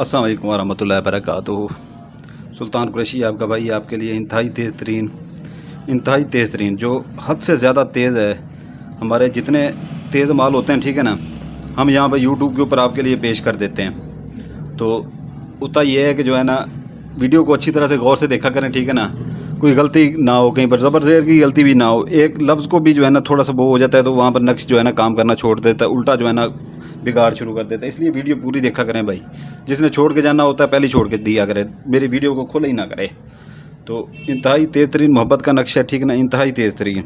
अस्सलाम वालेकुम वरहमतुल्लाहि वबरकातुहू। सुल्तान कुरैशी आपका भाई आपके लिए इंतहाई तेज़ तरीन जो हद से ज़्यादा तेज़ है। हमारे जितने तेज़ माल होते हैं, ठीक है ना, हम यहाँ पर यूट्यूब के ऊपर आपके लिए पेश कर देते हैं। तो उतना ये है कि जो है ना, वीडियो को अच्छी तरह से गौर से देखा करें, ठीक है ना, कोई गलती ना हो, कहीं पर ज़बर ज़ेर की गलती भी ना हो। एक लफ्ज़ को भी जो है ना थोड़ा सा वो हो जाता है तो वहाँ पर नक्श जो है ना काम करना छोड़ देता है, उल्टा जो है ना बिगाड़ शुरू कर देता है। इसलिए वीडियो पूरी देखा करें भाई। जिसने छोड़ के जाना होता है पहले छोड़ के दिया करें, मेरी वीडियो को खुला ही ना करे। तो इंतहाई तेज़ तरीन मोहब्बत का नक्शा, ठीक है ना, इंतहाई तेज़ तरीन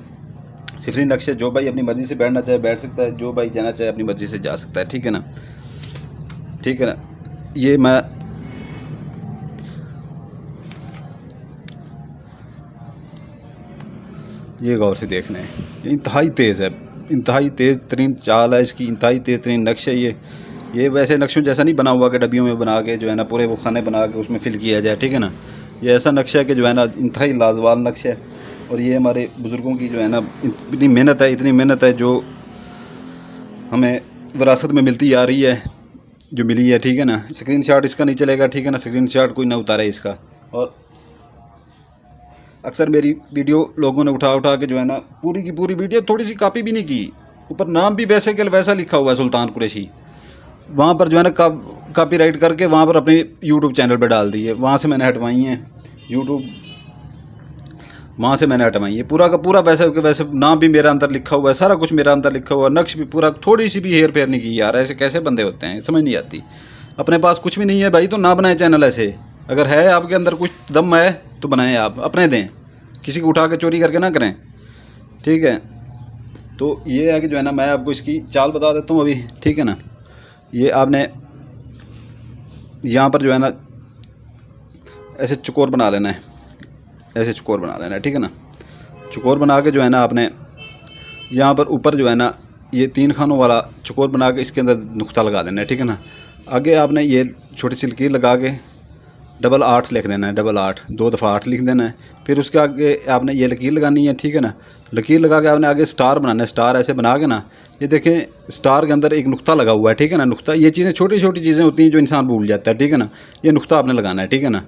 सिफरी नक्शे। जो भाई अपनी मर्ज़ी से बैठना चाहे बैठ सकता है, जो भाई जाना चाहे अपनी मर्ज़ी से जा सकता है, ठीक है ना, ठीक है ना। ये मैं ये गौर से देख लें, इंतहाई तेज़ है, इंतहाई तेज़ तरीन चाल है इसकी, इंतहाई तेज़ तरीन नक्श है ये वैसे नक्शों जैसा नहीं बना हुआ कि डब्बियों में बना के जो है ना पूरे वो खाने बना के उसमें फिल किया जाए, ठीक है ना। ये ऐसा नक्शा है कि जो है ना इंतहाई लाजवाब नक्शा है। और ये हमारे बुज़ुर्गों की जो है ना इतनी मेहनत है, इतनी मेहनत है जो हमें विरासत में मिलती आ रही है, जो मिली है, ठीक है ना। स्क्रीनशॉट इसका नहीं चलेगा, ठीक है ना, स्क्रीनशॉट कोई ना उतारे इसका। और अक्सर मेरी वीडियो लोगों ने उठा उठा के जो है ना पूरी की पूरी वीडियो थोड़ी सी कॉपी भी नहीं की, ऊपर नाम भी वैसे के वैसा लिखा हुआ है सुल्तान कुरैशी, वहाँ पर जो है ना कॉपीराइट करके वहाँ पर अपने यूट्यूब चैनल पर डाल दी है। वहाँ से मैंने हटवाई हैं यूट्यूब, वहाँ से मैंने हटवाई है। पूरा का पूरा वैसे के वैसे नाम भी मेरा अंदर लिखा हुआ है, सारा कुछ मेरा अंदर लिखा हुआ है, नक्श भी पूरा, थोड़ी सी भी हेर फेर नहीं की। यार ऐसे कैसे बंदे होते हैं, समझ नहीं आती। अपने पास कुछ भी नहीं है भाई तो ना बनाए चैनल ऐसे। अगर है आपके अंदर कुछ दम है तो बनाएं, आप अपने दें, किसी को उठा के चोरी करके ना करें, ठीक है। तो ये है कि जो है ना मैं आपको इसकी चाल बता देता हूँ अभी, ठीक है ना। ये आपने यहाँ पर जो है ना ऐसे चकोर बना लेना है, ऐसे चकोर बना लेना है, ठीक है ना। चकोर बना के जो है ना आपने यहाँ पर ऊपर जो है ना ये 3 खानों वाला चकोर बना के इसके अंदर नुक्ता लगा देना है, ठीक है ना। आगे आपने ये छोटी सी लकीर लगा के 888 लिख देना है, 88 2 दफ़ा 8 लिख देना है। फिर उसके आगे आपने ये लकीर लगानी है, ठीक है ना। लकीर लगा के आपने आगे स्टार बनाना है। स्टार ऐसे बना के ना, ये देखें स्टार के अंदर एक नुक्ता लगा हुआ है, ठीक है ना। नुक्ता, ये चीज़ें छोटी छोटी चीज़ें होती हैं जो इंसान भूल जाता है, ठीक है ना। ये नुक्ता आपने लगाना है, ठीक है ना।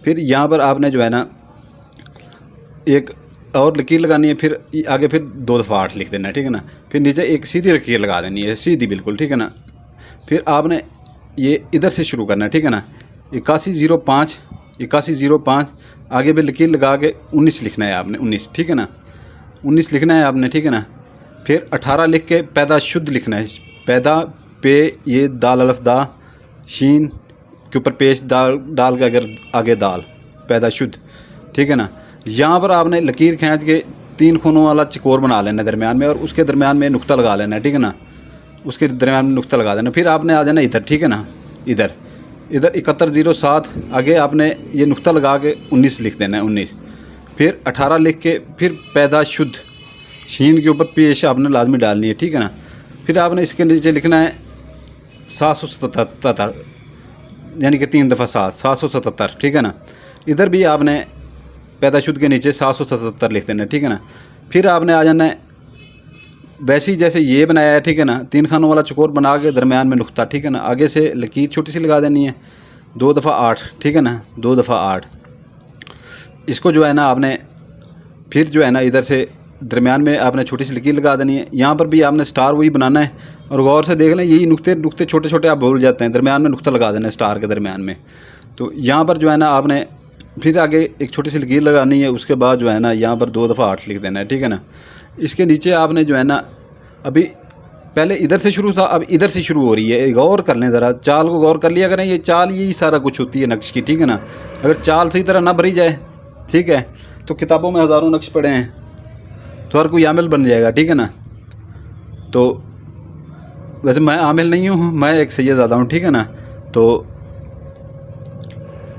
फिर यहाँ पर आपने जो है ना एक और लकीर लगानी है, फिर आगे फिर 2 दफ़ा 8 लिख देना है, ठीक है ना। फिर नीचे एक सीधी लकीर लगा देनी है, सीधी बिल्कुल, ठीक है ना। फिर आपने ये इधर से शुरू करना है, ठीक है ना। 8105 आगे भी लकीर लगा के 19 लिखना है आपने, 19, ठीक है ना, 19 लिखना है आपने, ठीक है ना। फिर 18 लिख के पैदा शुद्ध लिखना है। पैदा पे ये दाल अलफ दा शीन के ऊपर पेश दाल डाल के अगर आगे दाल पैदा शुद्ध, ठीक है ना। यहाँ पर आपने लकीर खींच के 3 खूनों वाला चकोर बना लेना है दरमियान में, और उसके दरमियान में नुक्ता लगा लेना है, ठीक है ना। उसके दरमियान में नुक्ता लगा देना। फिर आपने आ जाना इधर, ठीक है ना, इधर 7107 आगे आपने ये नुक्ता लगा के 19 लिख देना है, 19। फिर 18 लिख के फिर पैदा शुद्ध शीन के ऊपर पेश आपने लाजमी डालनी है, ठीक है ना। फिर आपने इसके नीचे लिखना है 777, यानी कि 3 दफ़ा 777, ठीक है ना। इधर भी आपने पैदा शुद्ध के नीचे 777 लिख देना है, ठीक है ना। फिर आपने आ जाना है वैसे ही जैसे ये बनाया है, ठीक है ना, 3 खानों वाला चकोर बना के दरमियान में नुक्ता, ठीक है ना। आगे से लकीर छोटी सी लगा देनी है, 2 दफ़ा 8, ठीक है ना, 2 दफ़ा 8। इसको जो है ना आपने फिर जो है ना इधर से दरमियान में आपने छोटी सी लकीर लगा देनी है। यहाँ पर भी आपने स्टार वही बनाना है, और गौर से देख लें यही नुक्ते छोटे छोटे आप भूल जाते हैं, दरमियान में नुक्ता लगा देना है स्टार के दरमियान में। तो यहाँ पर जो है ना आपने फिर आगे एक छोटी सी लकीर लगानी है, उसके बाद जो है ना यहाँ पर 2 दफ़ा 8 लिख देना है, ठीक है ना। इसके नीचे आपने जो है ना अभी पहले इधर से शुरू था, अब इधर से शुरू हो रही है। गौर कर लें ज़रा, चाल को गौर कर लिया करें। ये चाल यही सारा कुछ होती है नक्श की, ठीक है ना। अगर चाल सही तरह ना भरी जाए, ठीक है, तो किताबों में हज़ारों नक्श पड़े हैं तो हर कोई आमिल बन जाएगा, ठीक है ना। तो वैसे मैं आमिल नहीं हूँ, मैं एक सैयदज़ादा हूँ, ठीक है ना। तो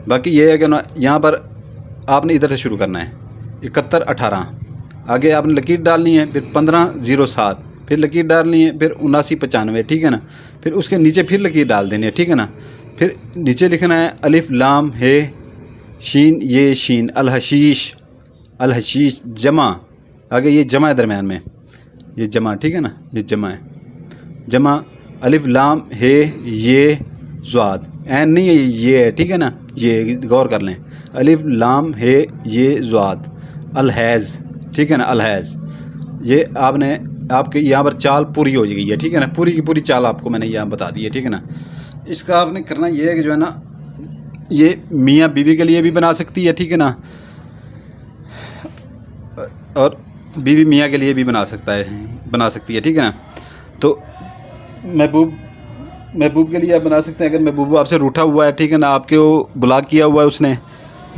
बाकी ये है कि ना यहाँ पर आपने इधर से शुरू करना है, 7118 आगे आपने लकीर डालनी है, फिर 1507 फिर लकीर डालनी है, फिर 7995, ठीक है ना। फिर उसके नीचे फिर लकीर डाल देनी है, ठीक है ना। फिर नीचे लिखना है अलिफ लाम हे शीन ये शीन अलहशीश जमा, आगे ये जमा है दरमियान में, ये जमा, ठीक है ना, ये जमा है, जमा अलिफ लाम हे ये ज़्वाद, ऐन नहीं है, ये है, ठीक है ना, ये गौर कर लें, अलिफ लाम हे ये ज़्वाद, अलहैज़, ठीक है ना, अलहैज़। ये आपने आपके यहाँ पर चाल पूरी हो गई है, ठीक है ना, पूरी की पूरी चाल आपको मैंने यहाँ बता दी है, ठीक है ना। इसका आपने करना ये है कि जो है ना, ये मियाँ बीवी के लिए भी बना सकती है, ठीक है ना, और बीवी मियाँ के लिए भी बना सकती है, ठीक है ना। तो महबूब के लिए आप बना सकते हैं, अगर महबूब आपसे रूठा हुआ है, ठीक है ना, आपके वो ब्लॉक किया हुआ है उसने,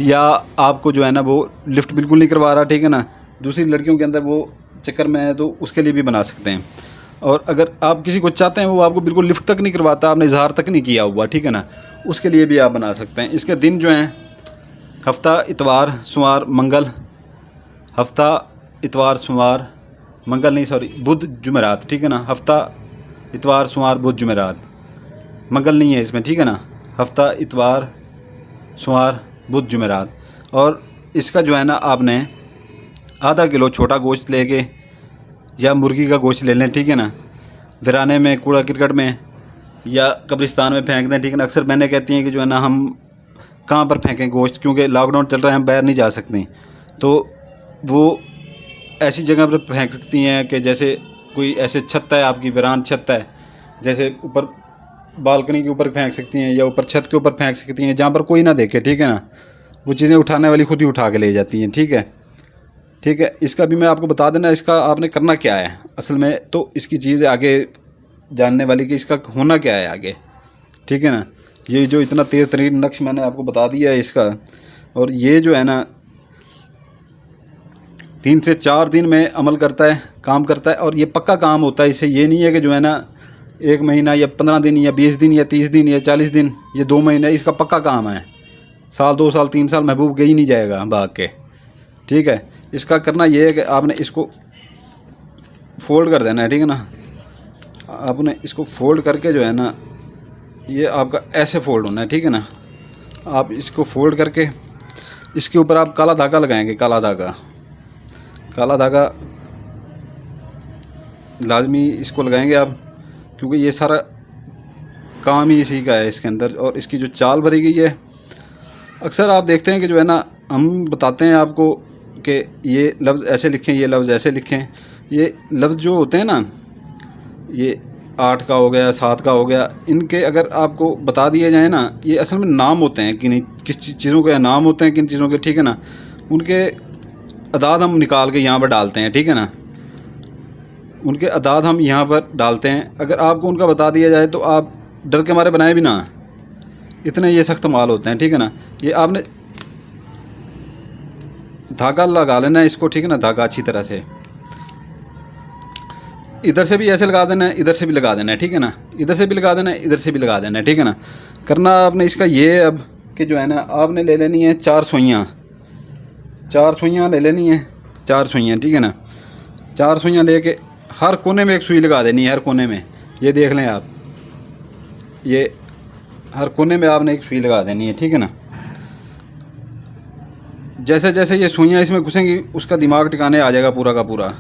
या आपको जो है ना वो लिफ्ट बिल्कुल नहीं करवा रहा, ठीक है ना, दूसरी लड़कियों के अंदर वो चक्कर में है, तो उसके लिए भी बना सकते हैं। और अगर आप किसी को चाहते हैं वो आपको बिल्कुल लिफ्ट तक नहीं करवाता, आपने इजहार तक नहीं किया हुआ, ठीक है ना, उसके लिए भी आप बना सकते हैं। इसके दिन जो हैं हफ्ता इतवार सोमवार मंगल, हफ्ता इतवार सोमवार मंगल नहीं, सॉरी, बुध जुमेरात, ठीक है ना, हफ्ता इतवार सोमवार बुध जुमेरात, मंगल नहीं है इसमें, ठीक है ना, हफ्ता इतवार सोमवार बुध जुमेरात। और इसका जो है ना आपने आधा किलो छोटा गोश्त लेके या मुर्गी का गोश्त ले लें, ठीक है ना, वीराने में, कूड़ा करकट में या कब्रिस्तान में फेंक दें, ठीक है ना। अक्सर मैंने कहती हैं कि जो है ना हम कहाँ पर फेंकें गोश्त, क्योंकि लॉकडाउन चल रहा है, हम बाहर नहीं जा सकते, तो वो ऐसी जगह पर फेंक सकती हैं कि जैसे कोई ऐसे छत है, आपकी वीरान छत है, जैसे ऊपर बालकनी के ऊपर फेंक सकती हैं या ऊपर छत के ऊपर फेंक सकती हैं, जहाँ पर कोई ना देखे, ठीक है ना। वो चीज़ें उठाने वाली खुद ही उठा के ले जाती हैं, ठीक है, ठीक है। इसका भी मैं आपको बता देना, इसका आपने करना क्या है असल में, तो इसकी चीज़ आगे जानने वाली कि इसका होना क्या है आगे, ठीक है ना। ये जो इतना तेज़ तरीन नक्श मैंने आपको बता दिया है इसका, और ये जो है ना 3 से 4 दिन में अमल करता है, काम करता है, और ये पक्का काम होता है। इससे ये नहीं है कि जो है ना 1 महीना या 15 दिन या 20 दिन या 30 दिन या 40 दिन, ये 2 महीने, इसका पक्का काम है। साल 2 साल 3 साल महबूब गई नहीं जाएगा भाग के, ठीक है। इसका करना ये है कि आपने इसको फोल्ड कर देना है, ठीक है ना, आपने इसको फोल्ड करके जो है ना, ये आपका ऐसे फोल्ड होना है, ठीक है ना। आप इसको फोल्ड करके इसके ऊपर आप काला धागा लगाएंगे, काला धागा लाजमी इसको लगाएंगे आप, क्योंकि ये सारा काम ही इसी का है इसके अंदर। और इसकी जो चाल भरी गई है, अक्सर आप देखते हैं कि जो है ना हम बताते हैं आपको कि ये लफ्ज़ ऐसे लिखें, ये लफ्ज़ ऐसे लिखें। ये लफ्ज़ जो होते हैं ना, ये 8 का हो गया, 7 का हो गया, इनके अगर आपको बता दिए जाए ना, ये असल में नाम होते हैं, किस चीज़ों के नाम होते हैं, किन चीज़ों के, ठीक है ना। उनके अदाद हम निकाल के यहाँ पर डालते हैं, ठीक है ना, उनके अदाद हम यहाँ पर डालते हैं। अगर आपको उनका बता दिया जाए तो आप डर के मारे बनाए भी ना, इतने ये सख्त माल होते हैं, ठीक है ना। ये आपने धागा लगा लेना है इसको, ठीक है ना, धागा अच्छी तरह से इधर से भी ऐसे लगा देना है, इधर से भी लगा देना है, ठीक है ना, इधर से भी लगा देना है, इधर से भी लगा देना है, ठीक है ना। करना आपने इसका ये है अब कि जो है ना आपने ले लेनी है 4 सुइयाँ, 4 सुइयाँ ले लेनी है, 4 सुइयाँ, ठीक है ना। 4 सुइयाँ लेके हर कोने में एक सुई लगा देनी है, हर कोने में, ये देख लें आप, ये हर कोने में आपने एक सुई लगा देनी है, ठीक है ना। जैसे जैसे ये सुइयाँ इसमें घुसेंगी उसका दिमाग टिकाने आ जाएगा पूरा का पूरा।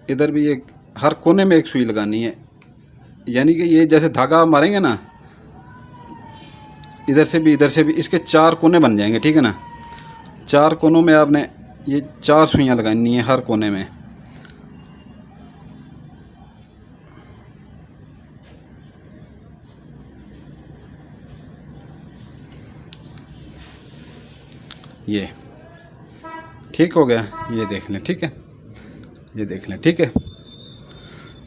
इधर भी एक, हर कोने में एक सुई लगानी है, यानी कि ये जैसे धागा मारेंगे ना, इधर से भी इधर से भी, इसके 4 कोने बन जाएंगे, ठीक है ना। 4 कोनों में आपने ये 4 सुइयाँ लगानी है हर कोने में। ये ठीक हो गया, ये देख लें, ठीक है, ये देख लें, ठीक है।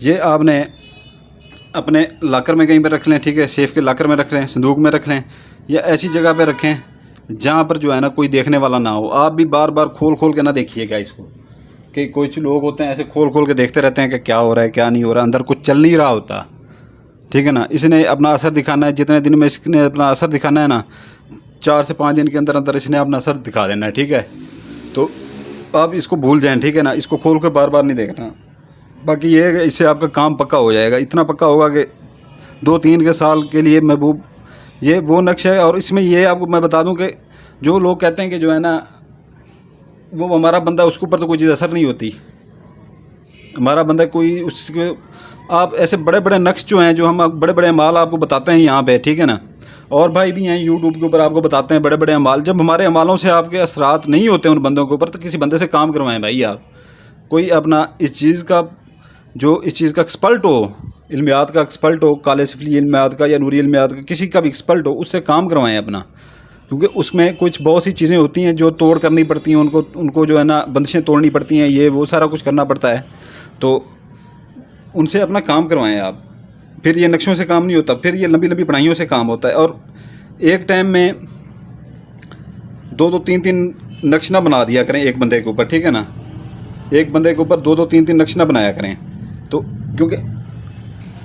ये आपने अपने लॉकर में कहीं पर रख लें, ठीक है, सेफ़ के लॉकर में रख लें, संदूक में रख लें, या ऐसी जगह पे रखें जहाँ पर जो है ना कोई देखने वाला ना हो। आप भी बार बार खोल खोल के ना देखिएगा इसको, कि कुछ लोग होते हैं ऐसे खोल खोल के देखते रहते हैं कि क्या हो रहा है क्या नहीं हो रहा, अंदर कुछ चल नहीं रहा होता, ठीक है ना। इसने अपना असर दिखाना है, जितने दिन में इसने अपना असर दिखाना है ना, 4 से 5 दिन के अंदर अंदर इसने अपना असर दिखा देना है, ठीक है। तो आप इसको भूल जाएं, ठीक है ना, इसको खोल के बार बार नहीं देखना। बाकी ये है कि इससे आपका काम पक्का हो जाएगा, इतना पक्का होगा कि 2-3 के साल के लिए महबूब ये वो नक्शा है। और इसमें ये आपको मैं बता दूं कि जो लोग कहते हैं कि जो है ना वो हमारा बंदा, उसके ऊपर तो कोई चीज़ असर नहीं होती। हमारा बंदा कोई उसके, आप ऐसे बड़े बड़े नक्श जो हैं, जो हम बड़े बड़े अमाल आपको बताते हैं यहाँ पे, ठीक है ना, और भाई भी हैं यूट्यूब के ऊपर आपको बताते हैं बड़े बड़े अमाल। जब हमारे अमालों से आपके असरात नहीं होते उन बंदों के ऊपर, तो किसी बंदे से काम करवाएं भाई। आप कोई अपना इस चीज़ का, जो इस चीज़ का एक्सपर्ट हो, इल्मियात का एक्सपर्ट हो, काले सिफली इल्मियात का या नूरी इल्मियात का, किसी का भी एक्सपर्ट हो, उससे काम करवाएं अपना। क्योंकि उसमें कुछ बहुत सी चीज़ें होती हैं जो तोड़ करनी पड़ती हैं, उनको जो है ना बंदिशें तोड़नी पड़ती हैं, ये वो सारा कुछ करना पड़ता है। तो उनसे अपना काम करवाएं आप। फिर ये नक्शों से काम नहीं होता, फिर ये लंबी लंबी पढ़ाइयों से काम होता है। और एक टाइम में 2-3 नक्श ना बना दिया करें एक बंदे के ऊपर, ठीक है ना, एक बंदे के ऊपर 2-3 नक्श ना बनाया करें। तो क्योंकि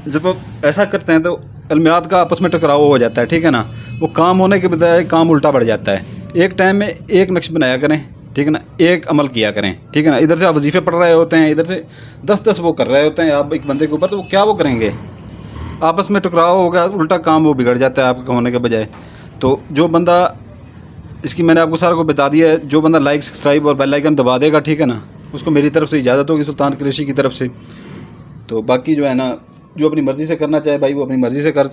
जब वो ऐसा करते हैं तो इल्मियात का आपस में टकराव हो जाता है, ठीक है ना, वो काम होने के बजाय काम उल्टा बढ़ जाता है। एक टाइम में एक नक्श बनाया करें, ठीक है ना, एक अमल किया करें, ठीक है ना। इधर से आप वजीफ़े पढ़ रहे होते हैं, इधर से 10-10 वो कर रहे होते हैं आप एक बंदे के ऊपर, तो वो क्या वो करेंगे, आपस में टकराव होगा, उल्टा काम वो बिगड़ जाता है आपका होने के बजाय। तो जो बंदा, इसकी मैंने आपको सारा को बता दिया है, जो बंदा लाइक सब्सक्राइब और बेल आइकन दबा देगा, ठीक है ना, उसको मेरी तरफ से इजाज़त होगी सुल्तान कुरैशी की तरफ से। तो बाकी जो है ना, जो अपनी मर्ज़ी से करना चाहे भाई वो अपनी मर्ज़ी से कर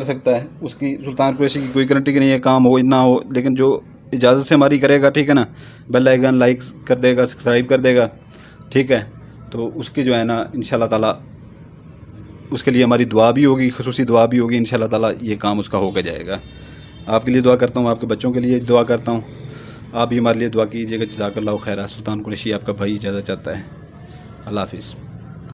सकता है, उसकी सुल्तान कुरैशी की कोई गारंटी नहीं है काम हो ना हो। लेकिन जो इजाज़त से हमारी करेगा, ठीक है ना, बेल आइकन लाइक कर देगा, सब्सक्राइब कर देगा, ठीक है, तो उसकी जो है ना इंशाल्लाह ताला उसके लिए हमारी दुआ भी होगी, खुसूसी दुआ भी होगी, इंशाल्लाह ताला ये काम उसका होकर जाएगा। आपके लिए दुआ करता हूँ, आपके बच्चों के लिए दुआ करता हूँ, आप भी हमारे लिए दुआ कीजिएगा। जज़ाकल्लाहु खैरा। सुल्तान कुरैशी आपका भाई इजाज़त चाहता है। अल्लाह हाफ़िज़।